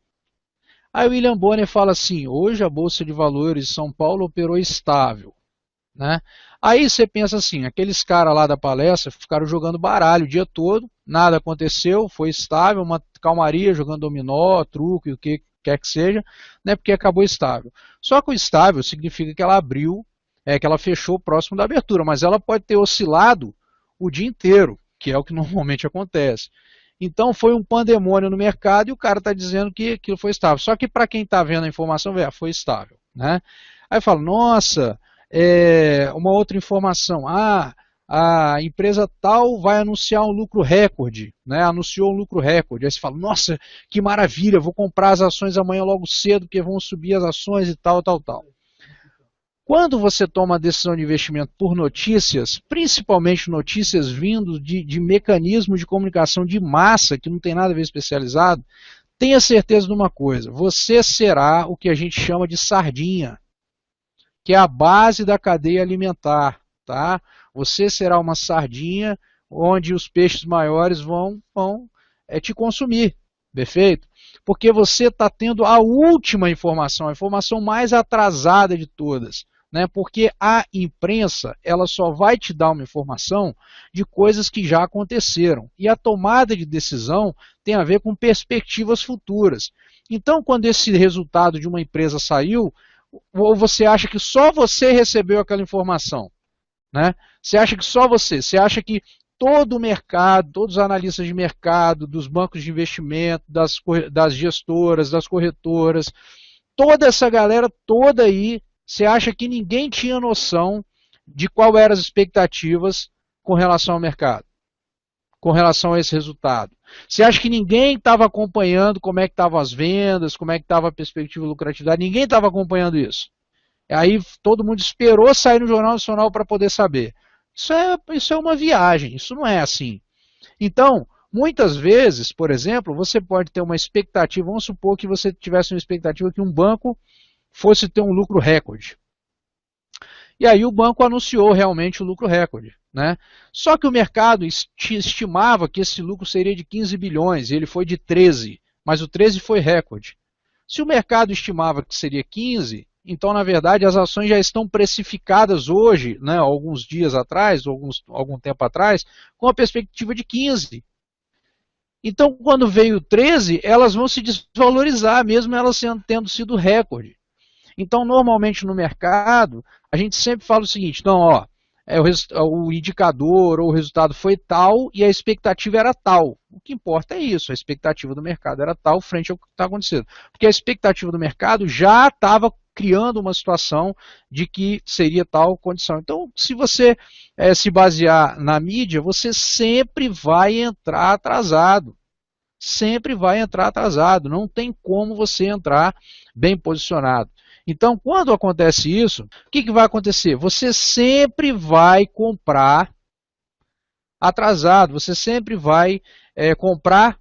Aí o William Bonner fala assim, hoje a Bolsa de Valores de São Paulo operou estável. Né? Aí você pensa assim, aqueles caras lá da palestra ficaram jogando baralho o dia todo, nada aconteceu, foi estável, uma calmaria, jogando dominó, truque, o que quer que seja, né, porque acabou estável. Só que o estável significa que ela abriu, que ela fechou próximo da abertura, mas ela pode ter oscilado o dia inteiro, que é o que normalmente acontece. Então foi um pandemônio no mercado e o cara está dizendo que aquilo foi estável. Só que para quem está vendo a informação, foi estável. Né? Aí fala, nossa, uma outra informação, a empresa tal vai anunciar um lucro recorde, né? Anunciou um lucro recorde. Aí você fala, nossa, que maravilha, vou comprar as ações amanhã logo cedo, porque vão subir as ações e tal, tal, tal. Quando você toma a decisão de investimento por notícias, principalmente notícias vindo de mecanismos de comunicação de massa, que não tem nada a ver especializado, tenha certeza de uma coisa, você será o que a gente chama de sardinha, que é a base da cadeia alimentar. Tá? Você será uma sardinha onde os peixes maiores vão te consumir, perfeito? Porque você está tendo a última informação, a informação mais atrasada de todas. Né? Porque a imprensa ela só vai te dar uma informação de coisas que já aconteceram. E a tomada de decisão tem a ver com perspectivas futuras. Então, quando esse resultado de uma empresa saiu, ou você acha que só você recebeu aquela informação? Né? Você acha que só você acha que todo o mercado, todos os analistas de mercado, dos bancos de investimento, das gestoras, das corretoras, toda essa galera toda aí, você acha que ninguém tinha noção de qual eram as expectativas com relação ao mercado, com relação a esse resultado? Você acha que ninguém estava acompanhando como é que estavam as vendas, como é que estava a perspectiva de lucratividade? Ninguém estava acompanhando isso. Aí todo mundo esperou sair no Jornal Nacional para poder saber. Isso é uma viagem, isso não é assim. Então, muitas vezes, por exemplo, você pode ter uma expectativa, vamos supor que você tivesse uma expectativa que um banco fosse ter um lucro recorde. E aí o banco anunciou realmente o lucro recorde. Né? Só que o mercado estimava que esse lucro seria de 15 bilhões, e ele foi de 13, mas o 13 foi recorde. Se o mercado estimava que seria 15, então, na verdade, as ações já estão precificadas hoje, né, alguns dias atrás, algum tempo atrás, com a perspectiva de 15. Então, quando veio 13, elas vão se desvalorizar, mesmo elas tendo sido recorde. Então, normalmente no mercado, a gente sempre fala o seguinte, não, ó, o indicador ou o resultado foi tal e a expectativa era tal. O que importa é isso, a expectativa do mercado era tal frente ao que está acontecendo. Porque a expectativa do mercado já estava criando uma situação de que seria tal condição. Então, se você se basear na mídia, você sempre vai entrar atrasado. Sempre vai entrar atrasado. Não tem como você entrar bem posicionado. Então, quando acontece isso, o que vai acontecer? Você sempre vai comprar atrasado, você sempre vai comprar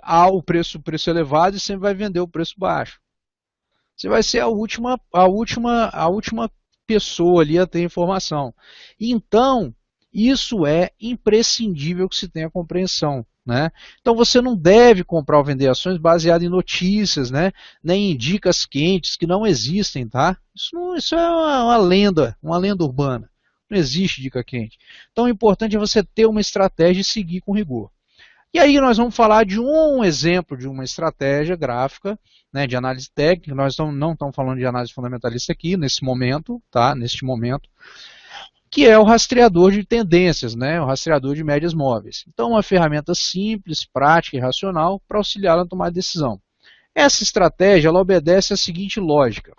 ao preço elevado e sempre vai vender o preço baixo. Você vai ser a última pessoa ali a ter informação. Então, isso é imprescindível que se tenha compreensão. Né? Então você não deve comprar ou vender ações baseado em notícias, né? Nem em dicas quentes que não existem, tá? Isso é uma lenda urbana. Não existe dica quente. Então o importante é você ter uma estratégia e seguir com rigor. E aí nós vamos falar de um exemplo de uma estratégia gráfica, né, de análise técnica. Nós não estamos falando de análise fundamentalista aqui, nesse momento, tá? Neste momento, que é o rastreador de tendências, né, o rastreador de médias móveis. Então, uma ferramenta simples, prática e racional para auxiliar na tomada de decisão. Essa estratégia ela obedece à seguinte lógica.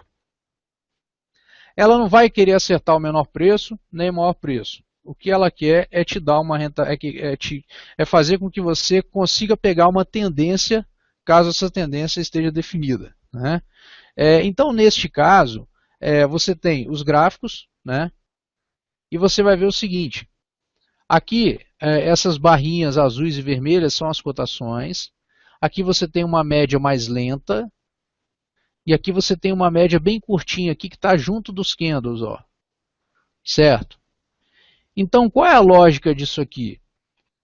Ela não vai querer acertar o menor preço, nem o maior preço. O que ela quer é te dar uma renta, é fazer com que você consiga pegar uma tendência, caso essa tendência esteja definida, né? Então, neste caso, você tem os gráficos, né? E você vai ver o seguinte. Aqui, essas barrinhas azuis e vermelhas são as cotações. Aqui você tem uma média mais lenta. E aqui você tem uma média bem curtinha aqui que está junto dos candles, ó. Certo? Então, qual é a lógica disso aqui?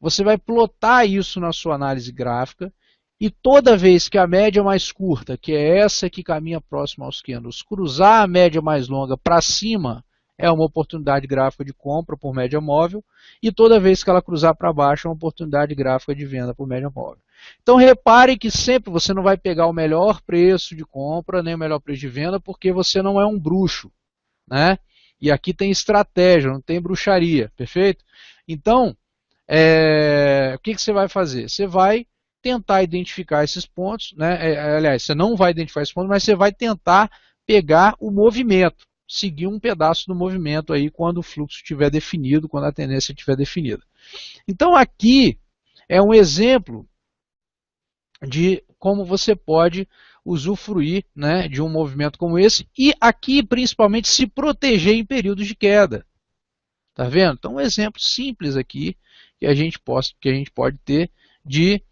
Você vai plotar isso na sua análise gráfica e toda vez que a média mais curta, que é essa que caminha próxima aos candles, cruzar a média mais longa para cima, é uma oportunidade gráfica de compra por média móvel, e toda vez que ela cruzar para baixo, é uma oportunidade gráfica de venda por média móvel. Então repare que sempre você não vai pegar o melhor preço de compra, nem o melhor preço de venda, porque você não é um bruxo, né? E aqui tem estratégia, não tem bruxaria, perfeito? Então, o que você vai fazer? Você vai tentar identificar esses pontos, né? Aliás, você não vai identificar esses pontos, mas você vai tentar pegar o movimento, seguir um pedaço do movimento aí quando o fluxo estiver definido, quando a tendência estiver definida. Então aqui é um exemplo de como você pode usufruir, né, de um movimento como esse e aqui principalmente se proteger em períodos de queda. Tá vendo? Então um exemplo simples aqui que a gente pode ter de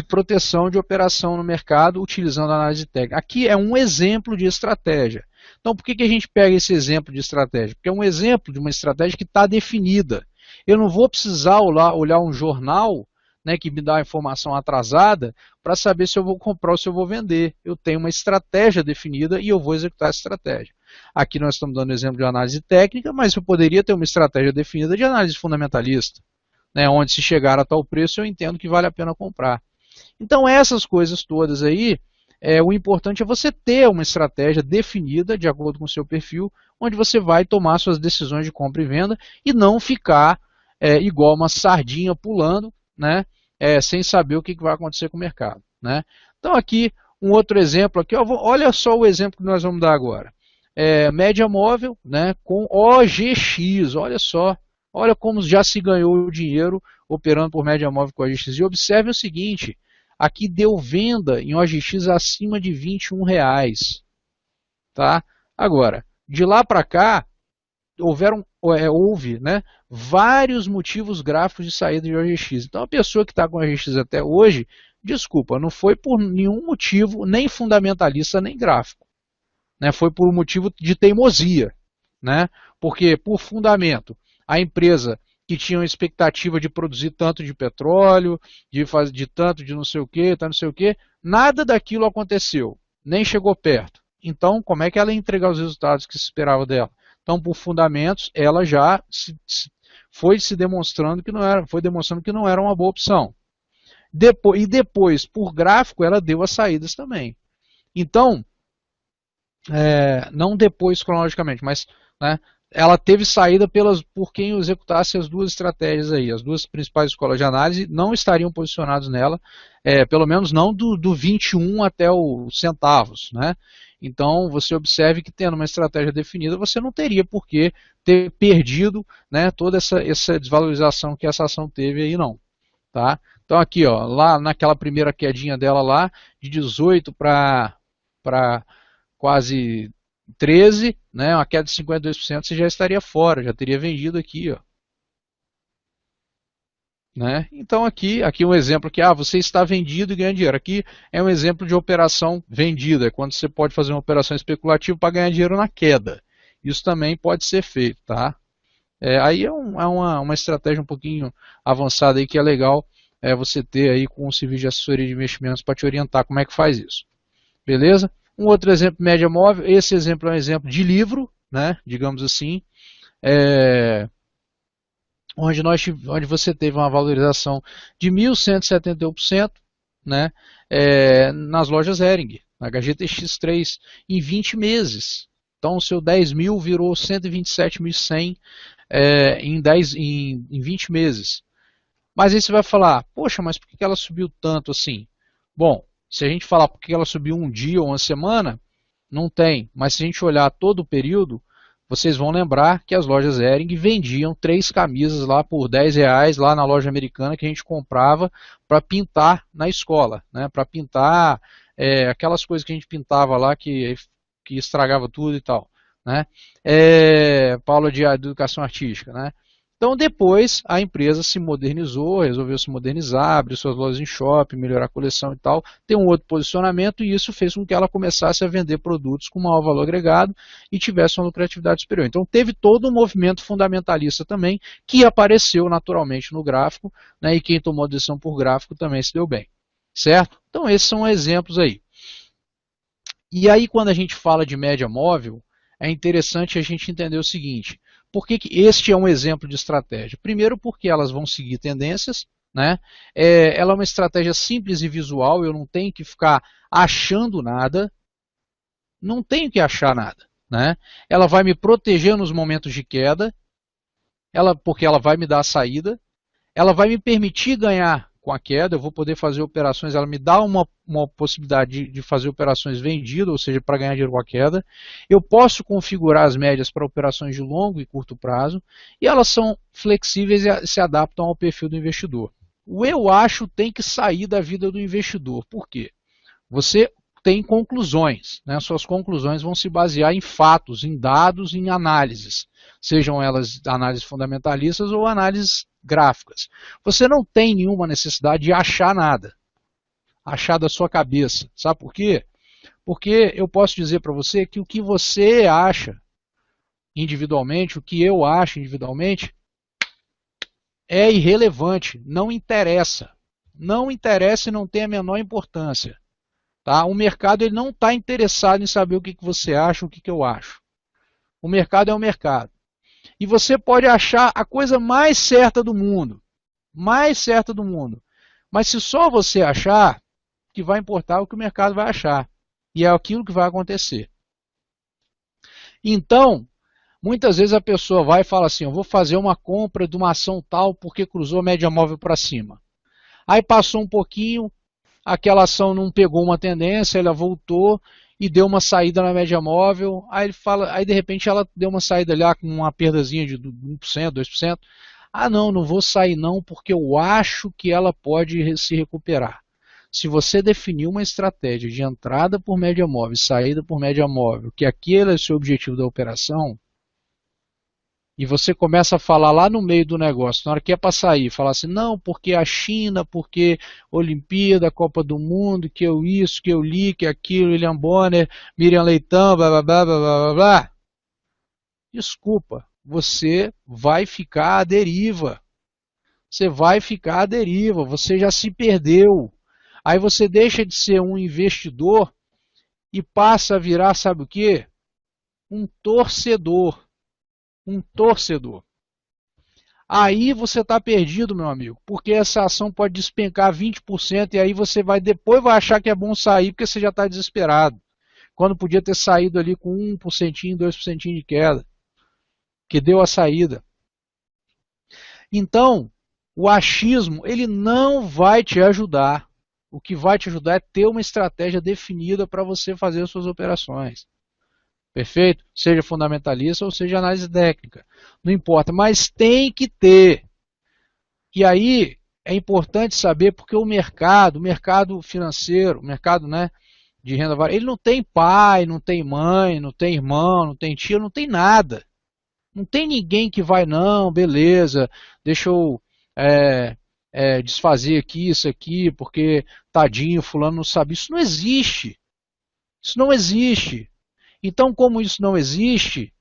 proteção de operação no mercado utilizando a análise técnica. Aqui é um exemplo de estratégia. Então por que a gente pega esse exemplo de estratégia? Porque é um exemplo de uma estratégia que está definida. Eu não vou precisar olhar um jornal, né, que me dá a informação atrasada para saber se eu vou comprar ou se eu vou vender. Eu tenho uma estratégia definida e eu vou executar essa estratégia. Aqui nós estamos dando exemplo de análise técnica, mas eu poderia ter uma estratégia definida de análise fundamentalista, né, onde se chegar a tal preço eu entendo que vale a pena comprar. Então essas coisas todas aí, o importante é você ter uma estratégia definida de acordo com o seu perfil, onde você vai tomar suas decisões de compra e venda e não ficar igual uma sardinha pulando, né, sem saber o que vai acontecer com o mercado, né? Então aqui um outro exemplo aqui, olha só o exemplo que nós vamos dar agora. Média móvel, né, com OGX, olha só, olha como já se ganhou o dinheiro operando por média móvel com OGX. E observe o seguinte, aqui deu venda em OGX acima de R$21. Tá? Agora, de lá para cá, houve, né, vários motivos gráficos de saída de OGX. Então a pessoa que está com OGX até hoje, desculpa, não foi por nenhum motivo, nem fundamentalista, nem gráfico. Né? Foi por um motivo de teimosia. Né? Porque, por fundamento, a empresa que tinha uma expectativa de produzir tanto de petróleo, de tanto de não sei o que, tanto não sei o que, nada daquilo aconteceu, nem chegou perto. Então, como é que ela ia entregar os resultados que se esperava dela? Então, por fundamentos, ela já foi demonstrando que não era uma boa opção. Depois, por gráfico, ela deu as saídas também. Então, não depois cronologicamente, mas, né, ela teve saída por quem executasse as duas estratégias aí. As duas principais escolas de análise não estariam posicionados nela, pelo menos não do 21 até o centavos, né? Então você observe que tendo uma estratégia definida, você não teria por que ter perdido, né, toda essa desvalorização que essa ação teve aí não. Tá? Então aqui, ó, lá naquela primeira quedinha dela lá, de 18 para quase 13, né, uma queda de 52%, você já estaria fora, já teria vendido aqui, ó. Né? Então aqui um exemplo que você está vendido e ganha dinheiro. Aqui é um exemplo de operação vendida, é quando você pode fazer uma operação especulativa para ganhar dinheiro na queda. Isso também pode ser feito, tá? Aí é uma estratégia um pouquinho avançada aí que é legal você ter aí com o serviço de assessoria de investimentos para te orientar como é que faz isso. Beleza? Um outro exemplo, média móvel. Esse exemplo é um exemplo de livro, né? Digamos assim. onde você teve uma valorização de 1.171%, né, nas lojas Hering, na HGTX3, em 20 meses. Então o seu 10 mil virou 127.100 em 20 meses. Mas aí você vai falar, poxa, mas por que ela subiu tanto assim? Bom, se a gente falar por que ela subiu um dia ou uma semana, não tem. Mas se a gente olhar todo o período, vocês vão lembrar que as lojas Hering vendiam 3 camisas lá por R$10 lá na loja americana que a gente comprava para pintar na escola, né? Para pintar aquelas coisas que a gente pintava lá que estragava tudo e tal, né? Para aula de educação artística, né? Então depois a empresa se modernizou, resolveu se modernizar, abrir suas lojas em shopping, melhorar a coleção e tal, ter um outro posicionamento e isso fez com que ela começasse a vender produtos com maior valor agregado e tivesse uma lucratividade superior. Então teve todo um movimento fundamentalista também que apareceu naturalmente no gráfico, né, e quem tomou a decisão por gráfico também se deu bem, certo? Então esses são exemplos aí. E aí quando a gente fala de média móvel, é interessante a gente entender o seguinte: por que este é um exemplo de estratégia? Primeiro porque elas vão seguir tendências, né? Ela é uma estratégia simples e visual, eu não tenho que ficar achando nada, não tenho que achar nada, né? Ela vai me proteger nos momentos de queda, porque ela vai me dar a saída, ela vai me permitir ganhar com a queda, eu vou poder fazer operações, ela me dá uma possibilidade de fazer operações vendidas, ou seja, para ganhar dinheiro com a queda. Eu posso configurar as médias para operações de longo e curto prazo, e elas são flexíveis e se adaptam ao perfil do investidor. O eu acho tem que sair da vida do investidor. Por quê? Você tem conclusões, né? Suas conclusões vão se basear em fatos, em dados, em análises, sejam elas análises fundamentalistas ou análises gráficas. Você não tem nenhuma necessidade de achar nada, achar da sua cabeça. Sabe por quê? Porque eu posso dizer para você que o que você acha individualmente, o que eu acho individualmente, é irrelevante, não interessa. Não interessa e não tem a menor importância. Tá? O mercado ele não está interessado em saber o que você acha, o que eu acho. O mercado é o mercado. E você pode achar a coisa mais certa do mundo. Mais certa do mundo. Mas se só você achar, que vai importar o que o mercado vai achar. E é aquilo que vai acontecer. Então, muitas vezes a pessoa vai e fala assim, eu vou fazer uma compra de uma ação tal porque cruzou a média móvel para cima. Aí passou um pouquinho, aquela ação não pegou uma tendência, ela voltou e deu uma saída na média móvel, aí de repente ela deu uma saída ali com uma perdazinha de 1%, 2%. Ah não, não vou sair não porque eu acho que ela pode se recuperar. Se você definir uma estratégia de entrada por média móvel e saída por média móvel, que aquele é o seu objetivo da operação, e você começa a falar lá no meio do negócio, na hora que é para sair, falar assim, não, porque a China, porque Olimpíada, Copa do Mundo, que eu isso, que eu li, que aquilo, William Bonner, Miriam Leitão, blá blá blá blá blá blá. Desculpa, você vai ficar à deriva. Você vai ficar à deriva, você já se perdeu. Aí você deixa de ser um investidor e passa a virar, sabe o quê? Um torcedor. Um torcedor. Aí você está perdido, meu amigo, porque essa ação pode despencar 20% e aí você depois vai achar que é bom sair porque você já está desesperado. Quando podia ter saído ali com 1%, 2% de queda, que deu a saída. Então, o achismo, ele não vai te ajudar. O que vai te ajudar é ter uma estratégia definida para você fazer as suas operações. Perfeito? Seja fundamentalista ou seja análise técnica. Não importa, mas tem que ter. E aí é importante saber porque o mercado financeiro, o mercado, né, de renda variável, ele não tem pai, não tem mãe, não tem irmão, não tem tio, não tem nada. Não tem ninguém que vai, não, beleza, deixa eu desfazer aqui, isso aqui, porque tadinho, fulano não sabe. Isso não existe. Isso não existe. Então, como isso não existe,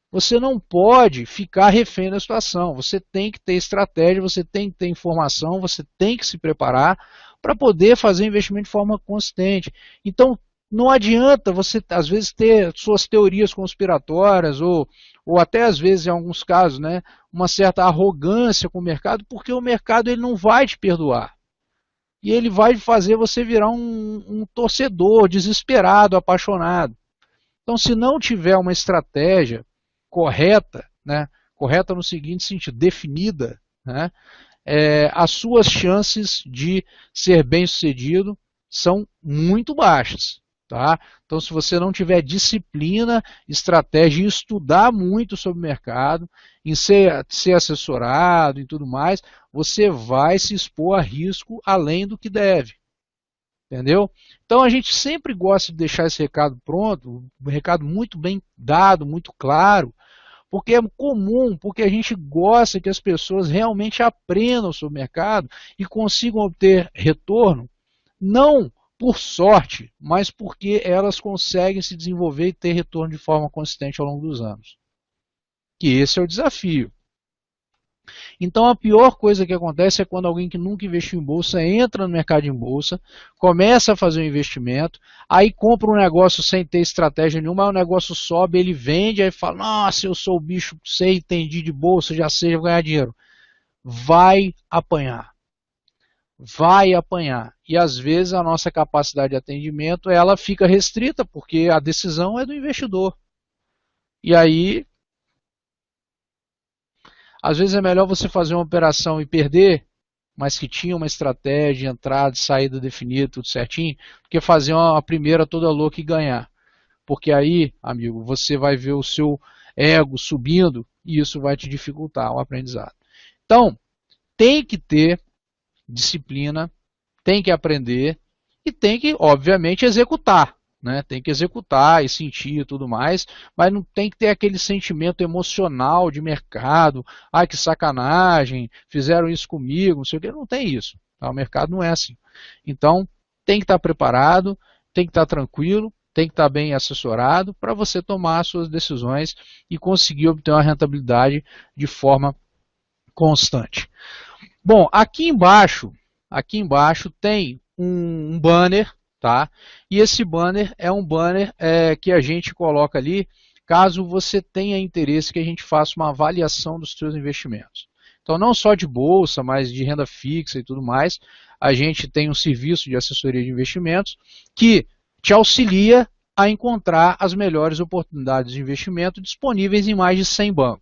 você não pode ficar refém da situação. Você tem que ter estratégia, você tem que ter informação, você tem que se preparar para poder fazer investimento de forma consistente. Então, não adianta você, às vezes, ter suas teorias conspiratórias ou ou até às vezes em alguns casos, né, uma certa arrogância com o mercado, porque o mercado ele não vai te perdoar. E ele vai fazer você virar um torcedor desesperado, apaixonado. Então, se não tiver uma estratégia correta, né, correta no seguinte sentido, definida, né, as suas chances de ser bem-sucedido são muito baixas. Tá? Então, se você não tiver disciplina, estratégia, em estudar muito sobre o mercado, em ser assessorado e tudo mais, você vai se expor a risco além do que deve. Entendeu? Então a gente sempre gosta de deixar esse recado pronto, um recado muito bem dado, muito claro, porque é comum, porque a gente gosta que as pessoas realmente aprendam sobre o mercado e consigam obter retorno, não por sorte, mas porque elas conseguem se desenvolver e ter retorno de forma consistente ao longo dos anos. Que esse é o desafio. Então a pior coisa que acontece é quando alguém que nunca investiu em bolsa entra no mercado em bolsa, começa a fazer um investimento, aí compra um negócio sem ter estratégia nenhuma, aí o negócio sobe, ele vende, aí fala, nossa, eu sou o bicho, sei, entendi de bolsa, já sei, vou ganhar dinheiro. Vai apanhar. Vai apanhar. E às vezes a nossa capacidade de atendimento ela fica restrita, porque a decisão é do investidor. E aí às vezes é melhor você fazer uma operação e perder, mas que tinha uma estratégia, entrada, saída definida, tudo certinho, do que fazer uma primeira toda louca e ganhar. Porque aí, amigo, você vai ver o seu ego subindo e isso vai te dificultar o aprendizado. Então, tem que ter disciplina, tem que aprender e tem que, obviamente, executar. Né? Tem que executar e sentir e tudo mais, mas não tem que ter aquele sentimento emocional de mercado, ai que sacanagem, fizeram isso comigo, não sei o que, não tem isso. Tá? O mercado não é assim. Então, tem que estar preparado, tem que estar tranquilo, tem que estar bem assessorado para você tomar as suas decisões e conseguir obter uma rentabilidade de forma constante. Bom, aqui embaixo tem um banner, tá? E esse banner é um banner que a gente coloca ali caso você tenha interesse que a gente faça uma avaliação dos seus investimentos. Então, não só de bolsa, mas de renda fixa e tudo mais, a gente tem um serviço de assessoria de investimentos que te auxilia a encontrar as melhores oportunidades de investimento disponíveis em mais de 100 bancos.